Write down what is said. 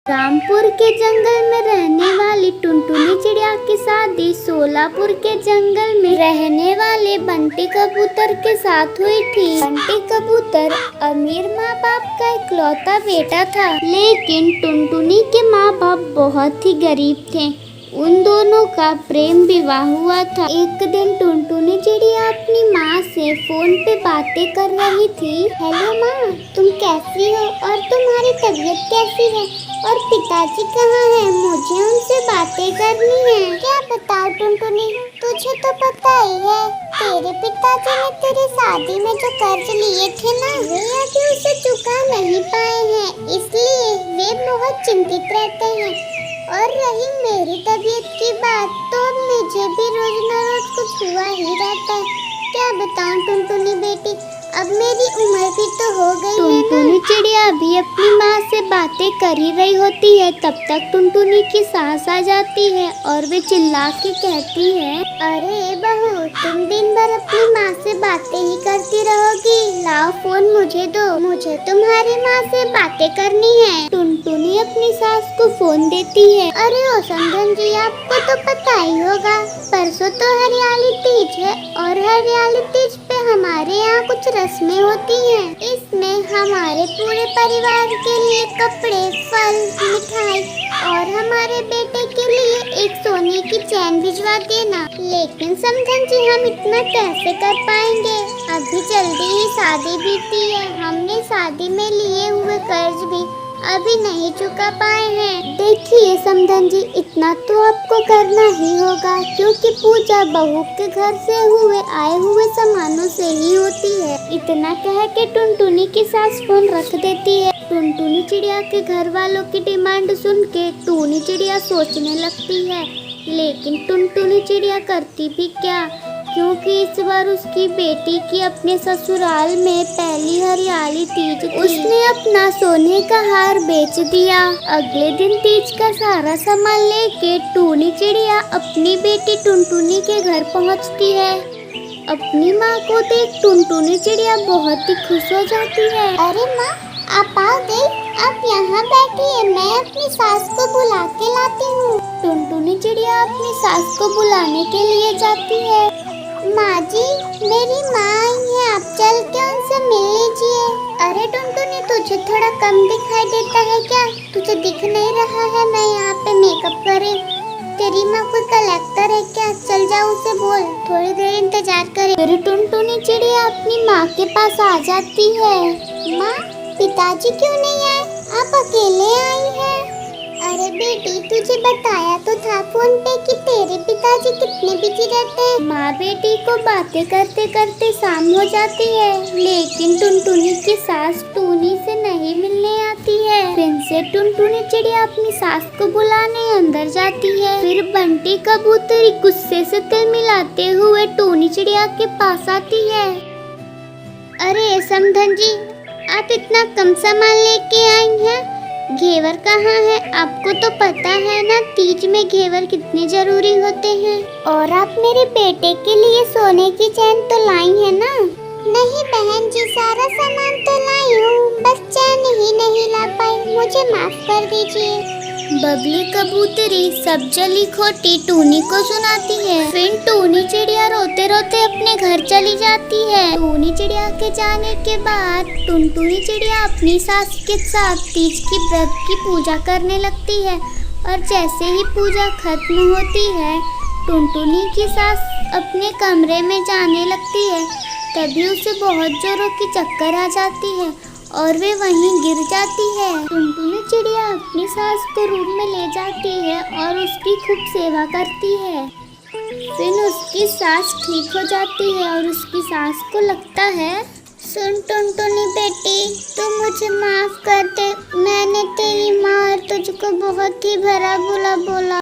रामपुर के जंगल में रहने वाली टुनटुनी चिड़िया की शादी सोलापुर के जंगल में रहने वाले बंटी कबूतर के साथ हुई थी। बंटी कबूतर अमीर माँ बाप का इकलौता बेटा था, लेकिन टुनटुनी के माँ बाप बहुत ही गरीब थे। उन दोनों का प्रेम विवाह हुआ था। एक दिन टुनटुनी चिड़िया अपनी माँ से फोन पे बातें कर रही थी। हेलो माँ, तुम कैसी हो और तुम्हारी तबीयत कैसी है और पिताजी कहाँ हैं? मुझे उनसे बातें करनी है। क्या बताओ टुनटुनी, तुझे तो पता ही है तेरे पिताजी ने तेरी शादी में जो कर्ज लिए थे ना, वे अभी उसे चुका नहीं पाए हैं, इसलिए वे बहुत चिंतित रहते हैं। और रही मेरी तबीयत की बात, तो मुझे भी रोज न रोज कुछ हुआ ही रहता है। क्या बताऊं टुनटुनी बेटी, अब मेरी उम्र भी तो हो गई है ना। टुनटुनी चिड़िया भी अपनी माँ से बातें कर ही रही होती है, तब तक टुनटुनी की सास आ जाती है और वे चिल्ला के कहती है, अरे बहू, तुम दिन भर अपनी माँ से बातें ही करती रहोगी। लाओ फोन मुझे दो, मुझे तुम्हारी माँ से बातें करनी है। टुनटुनी अपनी सास को फोन देती है। अरे ओ समधन जी, आपको तो पता ही होगा, परसों तो हरियाली तीज है और हरियाली तीज पे हमारे यहाँ कुछ रस्में होती हैं। इसमें हमारे पूरे परिवार के लिए कपड़े, फल, मिठाई और हमारे बेटे के लिए एक सोने की चैन भिजवा देना। लेकिन समधन जी, हम इतना कैसे कर पाएंगे? अभी जल्दी ही शादी बीती है, हमने शादी में लिए हुए कर्ज भी अभी नहीं चुका पाए हैं। देखिए समधन जी, इतना तो आपको करना ही होगा, क्योंकि पूजा बहू के घर से आए हुए सामानों से ही होती है। इतना कह के टुनटुनी की सास फोन रख देती है। टुनटुनी चिड़िया के घर वालों की डिमांड सुन के टूनी चिड़िया सोचने लगती है, लेकिन टुनटुनी चिड़िया करती भी क्या, क्योंकि इस बार उसकी बेटी की अपने ससुराल में पहली हरियाली तीज थी। उसने अपना सोने का हार बेच दिया। अगले दिन तीज का सारा सामान लेके टूनी चिड़िया अपनी बेटी टुनटुनी के घर पहुंचती है। अपनी माँ को देख टुनटुनी चिड़िया बहुत ही खुश हो जाती है। अरे माँ, आप आ गई, आप यहाँ बैठिए, मैं अपनी सास को बुला के लाती हूँ। टुनटुनी चिड़िया अपनी सास को बुलाने के लिए जाती है। माँ जी, मेरी माँ आई है, आप चल के उनसे मिल लीजिए। अरे टुनटुनी, तुझे थोड़ा कम दिखाई देता है क्या? तुझे दिख नहीं रहा है मैं यहाँ पे मेकअप करे? तेरी माँ कोई कलेक्टर है क्या? चल जा, उसे बोल थोड़ी देर इंतजार करे। फिर टुनटुनी चिड़िया अपनी माँ के पास आ जाती है। माँ, पिताजी क्यों नहीं आए? आप अकेले आई हैं? अरे बेटी, तुझे बताया तो था फोन पे कि तेरे पिताजी कितने बिजी रहते हैं। माँ बेटी को बातें करते करते शाम हो जाती है, लेकिन टुनटुनी की सास टूनी से नहीं मिलने आती है। फिर से टुनटुनी चिड़िया अपनी सास को बुलाने अंदर जाती है। फिर बंटी कबूतरी गुस्से से तिल मिलाते हुए टूनी चिड़िया के पास आती है। अरे समधन जी, आप इतना कम सामान लेके आई हैं? घेवर कहाँ है? आपको तो पता है ना तीज में घेवर कितने जरूरी होते हैं। और आप मेरे बेटे के लिए सोने की चैन तो लाई है ना? नहीं बहन जी, सारा सामान तो लाई हूँ, बस चैन ही नहीं ला पाई, मुझे माफ कर दीजिए। बबली कबूतरी सब जली खोटी टूनी को सुनाती है। फिर टूनी चिड़िया रोते रोते अपने घर चली जाती है। टूनी चिड़िया के जाने के बाद टुनटुनी चिड़िया अपनी सास के साथ तीज की व्रत की पूजा करने लगती है। और जैसे ही पूजा खत्म होती है, टुनटुनी की सास अपने कमरे में जाने लगती है। तभी उसे बहुत जोरों की चक्कर आ जाती है और वे वहीं गिर जाती है। टुनटुनी चिड़िया अपनी सास को रूम में ले जाती है और उसकी खूब सेवा करती है। फिर उसकी सास ठीक हो जाती है और उसकी सास को लगता है, सुन टुनटुनी बेटी, तू मुझे माफ कर दे, मैंने तेरी माँ और तुझको बहुत ही भला बुरा बोला।